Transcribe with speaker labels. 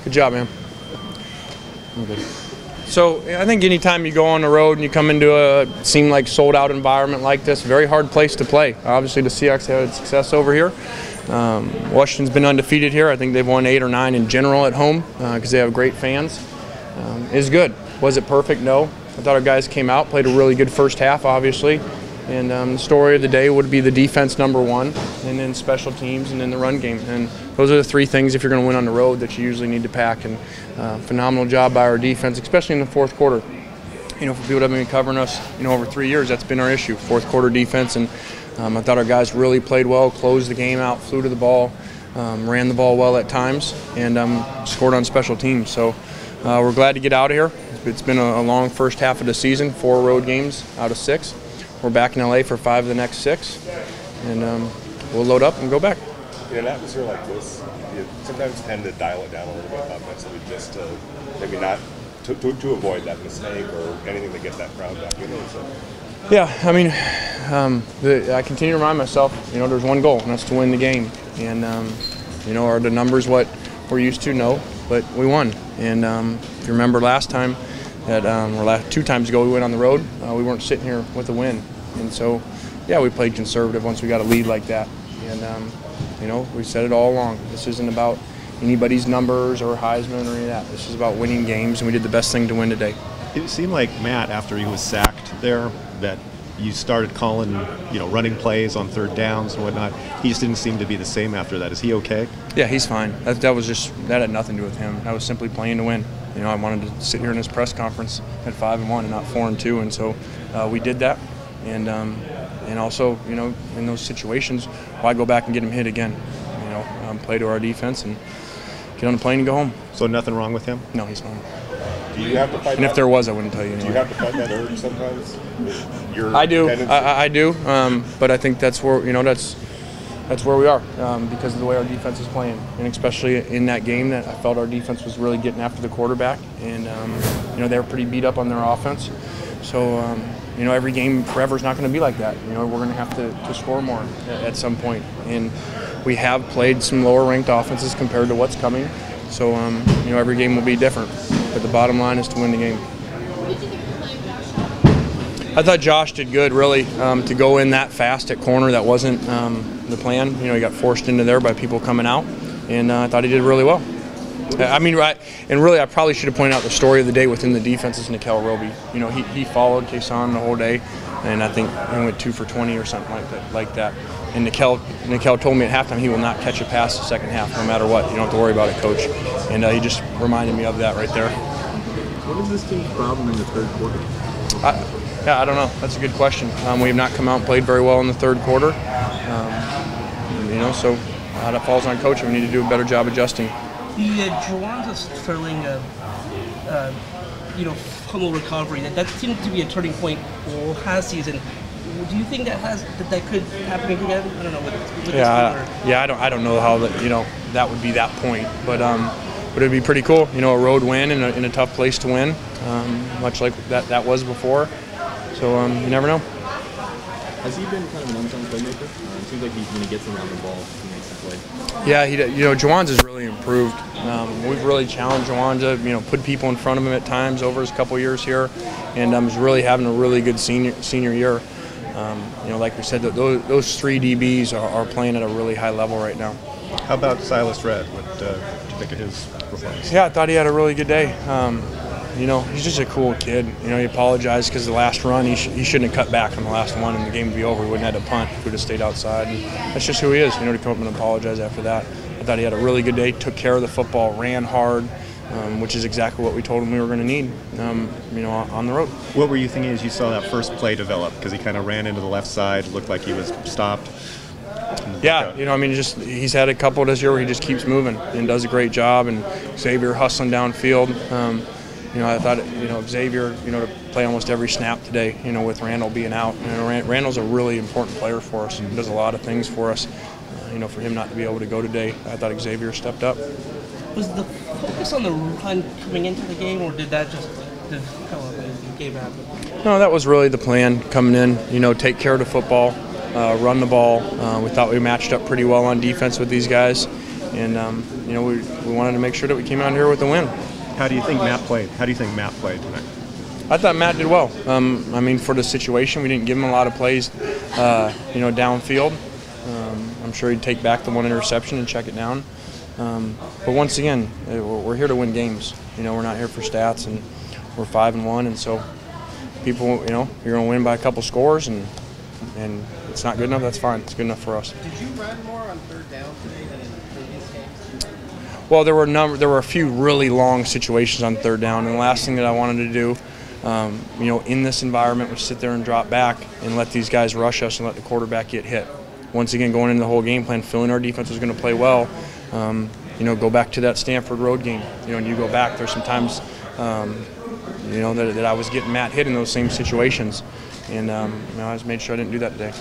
Speaker 1: Good job, man. I'm good. So I think anytime you go on the road and you come into a seem like sold-out environment like this, very hard place to play. Obviously, the Seahawks had success over here. Washington's been undefeated here. I think they've won 8 or 9 in general at home because they have great fans. Is good. Was it perfect? No. I thought our guys came out, played a really good first half, obviously. And the story of the day would be the defense, #1, and then special teams, and then the run game. And those are the 3 things, if you're going to win on the road, that you usually need to pack. And phenomenal job by our defense, especially in the fourth quarter. For people that have been covering us, over 3 years, that's been our issue, fourth quarter defense. And I thought our guys really played well, closed the game out, flew to the ball, ran the ball well at times, and scored on special teams. So we're glad to get out of here. It's been a long first half of the season, 4 road games out of 6. We're back in LA for 5 of the next 6, and we'll load up and go back.
Speaker 2: In an atmosphere like this, you sometimes tend to dial it down a little bit offensively, just to maybe not to avoid that mistake or anything to get that crowd back in. So.
Speaker 1: Yeah, I mean, I continue to remind myself, there's one goal, and that's to win the game. And are the numbers what we're used to? No, but we won. And if you remember last time, or 2 times ago we went on the road, we weren't sitting here with a win. And so, yeah, we played conservative once we got a lead like that. And, we said it all along. This isn't about anybody's numbers or Heisman or any of that. This is about winning games, and we did the best thing to win today.
Speaker 3: It seemed like, Matt, after he was sacked there, that you started calling, running plays on 3rd downs and whatnot. He just didn't seem to be the same after that. Is he okay?
Speaker 1: Yeah, he's fine. That had nothing to do with him. That was simply playing to win. I wanted to sit here in this press conference at 5-1 and not 4-2, and so we did that. And also, in those situations, why go back and get him hit again? Play to our defense and get on the plane and go home.
Speaker 3: So nothing wrong with him?
Speaker 1: No, he's fine.
Speaker 2: Do you have to fight?
Speaker 1: And if there was, I wouldn't tell you.
Speaker 2: Do you have to fight that urge sometimes?
Speaker 1: I do. I do. But I think that's where that's where we are because of the way our defense is playing, and especially in that game that I felt our defense was really getting after the quarterback, and they were pretty beat up on their offense. So every game forever is not going to be like that. We're going to have to score more at some point, and we have played some lower-ranked offenses compared to what's coming. So every game will be different, but the bottom line is to win the game. I thought Josh did good, really, to go in that fast at corner. That wasn't the plan. He got forced into there by people coming out, and I thought he did really well. I probably should have pointed out the story of the day within the defense is Nikel Roby. He followed Kason the whole day, and I think he went 2 for 20 or something like that. And Nikel told me at halftime he will not catch a pass the second half, no matter what. You don't have to worry about it, Coach. And he just reminded me of that right there.
Speaker 4: What is this team's problem in the 3rd quarter?
Speaker 1: I don't know. That's a good question. We have not come out and played very well in the 3rd quarter. So that falls on Coach. We need to do a better job adjusting.
Speaker 5: The Juwan Sterling, humble recovery. That seemed to be a turning point for last season. Do you think that could happen again? I don't know. With
Speaker 1: I don't know how that would be that point, but it'd be pretty cool. A road win in a tough place to win, much like that was before. So you never know.
Speaker 4: Has he been kind of an unsung playmaker? It seems like when he gets around the ball, he makes the play.
Speaker 1: Yeah, Juwan's has really improved. We've really challenged Juwan to, put people in front of him at times over his couple years here, and he's really having a really good senior year. Like we said, those 3 DBs are playing at a really high level right now.
Speaker 3: How about Silas Redd? What did you think of his performance?
Speaker 1: Yeah, I thought he had a really good day. He's just a cool kid. He apologized because the last run, he shouldn't have cut back on the last one and the game would be over. He wouldn't have had to punt if he would have stayed outside. And that's just who he is, to come up and apologize after that. I thought he had a really good day, took care of the football, ran hard, which is exactly what we told him we were going to need, on the road.
Speaker 3: What were you thinking as you saw that first play develop? Because he kind of ran into the left side, looked like he was stopped.
Speaker 1: Yeah, he's had a couple this year where he just keeps moving and does a great job, and Xavier hustling downfield. I thought, Xavier, to play almost every snap today, with Randall being out. Randall's a really important player for us. He does a lot of things for us. For him not to be able to go today, I thought Xavier stepped up.
Speaker 5: Was the focus on the run coming into the game, or did that just the game happen?
Speaker 1: No, that was really the plan coming in. Take care of the football, run the ball. We thought we matched up pretty well on defense with these guys, And you know, we wanted to make sure that we came out here with a win.
Speaker 3: How do you think Matt played? How do you think Matt played tonight?
Speaker 1: I thought Matt did well. I mean, for the situation, we didn't give him a lot of plays, you know, downfield. I'm sure he'd take back the one interception and check it down. But once again, we're here to win games. You know, we're not here for stats, and we're 5-1, and so people, you know, you're going to win by a couple scores, and it's not good enough. That's fine. It's good enough for us.
Speaker 6: Did you run more on third down today than in previous games?
Speaker 1: Well, there were a few really long situations on third down, and the last thing that I wanted to do, you know, in this environment was sit there and drop back and let these guys rush us and let the quarterback get hit. Once again, going into the whole game plan, feeling our defense was going to play well. You know, go back to that Stanford road game. You know, and you go back, there's some times, you know, that I was getting Matt hit in those same situations. And you know, I just made sure I didn't do that today.